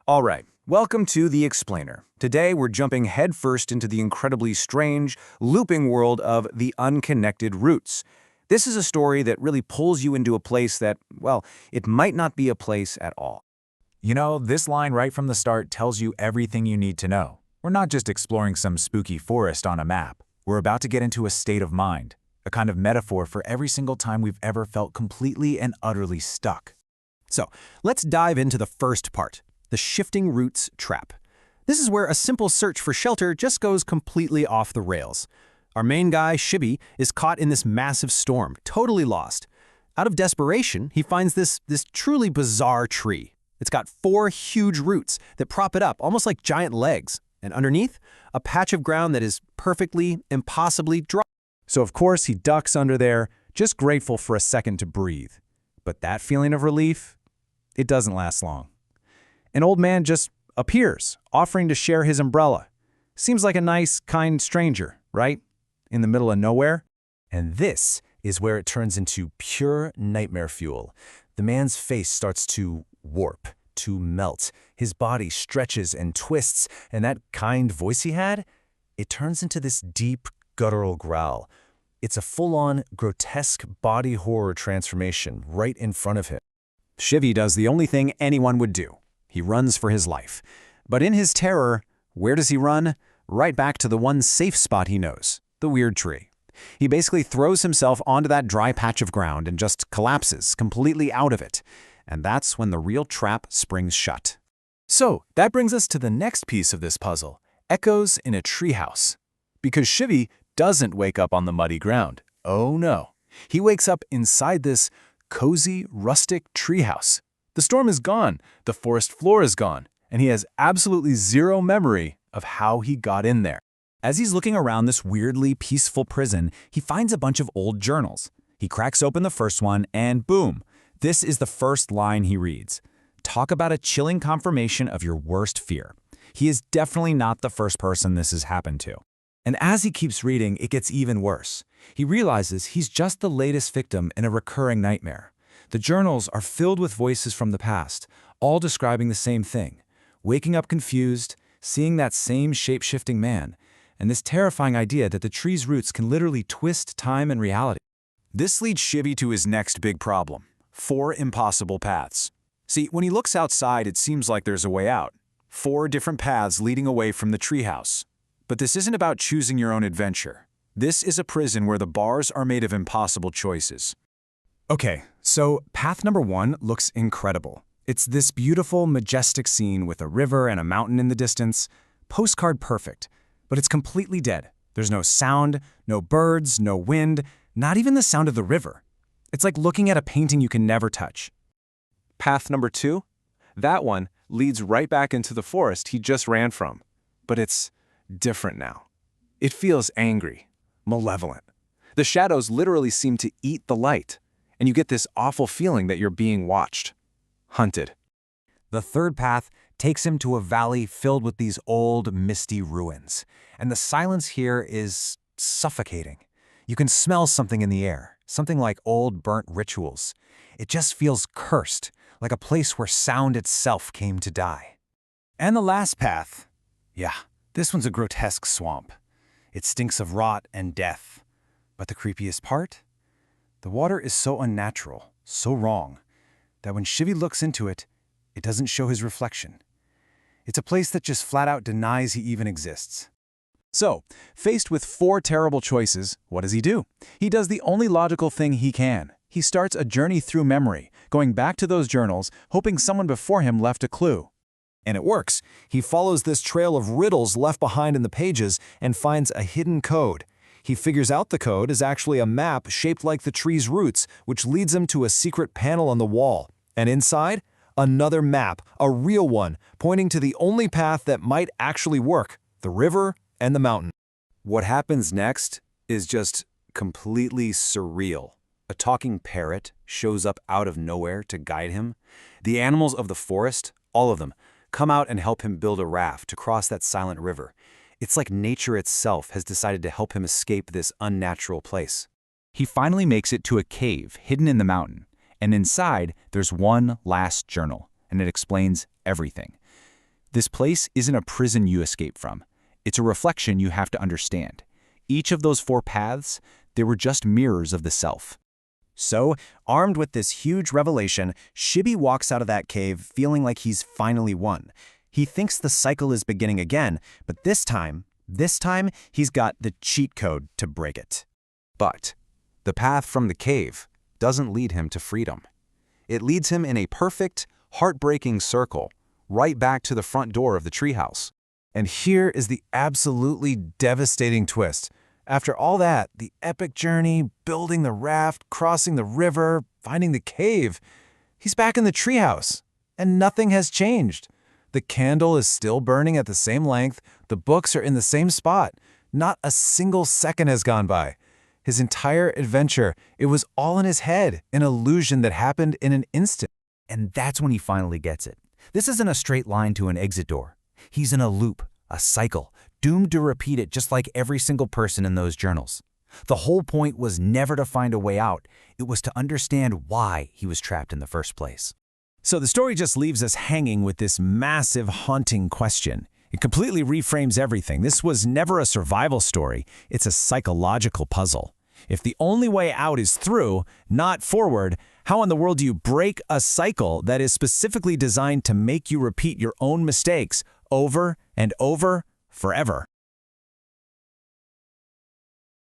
All right, welcome to The Explainer. Today we're jumping headfirst into the incredibly strange, looping world of the Unconnected Roots. This is a story that really pulls you into a place that, well, it might not be a place at all. You know, this line right from the start tells you everything you need to know. We're not just exploring some spooky forest on a map. We're about to get into a state of mind, a kind of metaphor for every single time we've ever felt completely and utterly stuck. So, let's dive into the first part, the shifting roots trap. This is where a simple search for shelter just goes completely off the rails. Our main guy, Shibby, is caught in this massive storm, totally lost. Out of desperation, he finds this truly bizarre tree. It's got 4 huge roots that prop it up, almost like giant legs. And underneath, a patch of ground that is perfectly, impossibly dry. So of course he ducks under there, just grateful for a second to breathe. But that feeling of relief, it doesn't last long. An old man just appears, offering to share his umbrella. Seems like a nice, kind stranger, right? In the middle of nowhere. And this is where it turns into pure nightmare fuel. The man's face starts to warp, to melt. His body stretches and twists, and that kind voice he had, it turns into this deep, guttural growl. It's a full-on, grotesque body horror transformation right in front of him. Shivy does the only thing anyone would do. He runs for his life. But in his terror, where does he run? Right back to the one safe spot he knows, the weird tree. He basically throws himself onto that dry patch of ground and just collapses completely out of it. And that's when the real trap springs shut. So that brings us to the next piece of this puzzle, echoes in a treehouse. Because Shivy doesn't wake up on the muddy ground. Oh no. He wakes up inside this cozy, rustic treehouse. The storm is gone, the forest floor is gone, and he has absolutely zero memory of how he got in there. As he's looking around this weirdly peaceful prison, he finds a bunch of old journals. He cracks open the first one, and boom, this is the first line he reads. Talk about a chilling confirmation of your worst fear. He is definitely not the first person this has happened to. And as he keeps reading, it gets even worse. He realizes he's just the latest victim in a recurring nightmare. The journals are filled with voices from the past, all describing the same thing. Waking up confused, seeing that same shape-shifting man, and this terrifying idea that the tree's roots can literally twist time and reality. This leads Shivy to his next big problem: 4 impossible paths. See, when he looks outside, it seems like there's a way out. 4 different paths leading away from the treehouse. But this isn't about choosing your own adventure. This is a prison where the bars are made of impossible choices. Okay, so path number 1 looks incredible. It's this beautiful, majestic scene with a river and a mountain in the distance. Postcard perfect. But it's completely dead. There's no sound, no birds, no wind, not even the sound of the river. It's like looking at a painting you can never touch. Path number 2? That one leads right back into the forest he just ran from. But it's different now. It feels angry, malevolent. The shadows literally seem to eat the light, and you get this awful feeling that you're being watched, hunted. The third path takes him to a valley filled with these old, misty ruins. And the silence here is suffocating. You can smell something in the air, something like old burnt rituals. It just feels cursed, like a place where sound itself came to die. And the last path, yeah, this one's a grotesque swamp. It stinks of rot and death. But the creepiest part? The water is so unnatural, so wrong, that when Shivy looks into it, it doesn't show his reflection. It's a place that just flat out denies he even exists. So, faced with 4 terrible choices, what does he do? He does the only logical thing he can. He starts a journey through memory, going back to those journals, hoping someone before him left a clue. And it works. He follows this trail of riddles left behind in the pages and finds a hidden code. He figures out the code is actually a map shaped like the tree's roots, which leads him to a secret panel on the wall. And inside, another map, a real one, pointing to the only path that might actually work, the river and the mountain. What happens next is just completely surreal. A talking parrot shows up out of nowhere to guide him. The animals of the forest, all of them, come out and help him build a raft to cross that silent river. It's like nature itself has decided to help him escape this unnatural place. He finally makes it to a cave hidden in the mountain, and inside there's one last journal, and it explains everything. This place isn't a prison you escape from. It's a reflection you have to understand. Each of those 4 paths, they were just mirrors of the self. So, armed with this huge revelation, Shibi walks out of that cave feeling like he's finally won. He thinks the cycle is beginning again, but this time he's got the cheat code to break it. But the path from the cave doesn't lead him to freedom. It leads him in a perfect, heartbreaking circle, right back to the front door of the treehouse. And here is the absolutely devastating twist. After all that, the epic journey, building the raft, crossing the river, finding the cave, he's back in the treehouse, and nothing has changed. The candle is still burning at the same length, the books are in the same spot. Not a single second has gone by. His entire adventure, it was all in his head, an illusion that happened in an instant. And that's when he finally gets it. This isn't a straight line to an exit door. He's in a loop, a cycle, doomed to repeat it just like every single person in those journals. The whole point was never to find a way out. It was to understand why he was trapped in the first place. So the story just leaves us hanging with this massive, haunting question. It completely reframes everything. This was never a survival story. It's a psychological puzzle. If the only way out is through, not forward, how in the world do you break a cycle that is specifically designed to make you repeat your own mistakes over and over forever?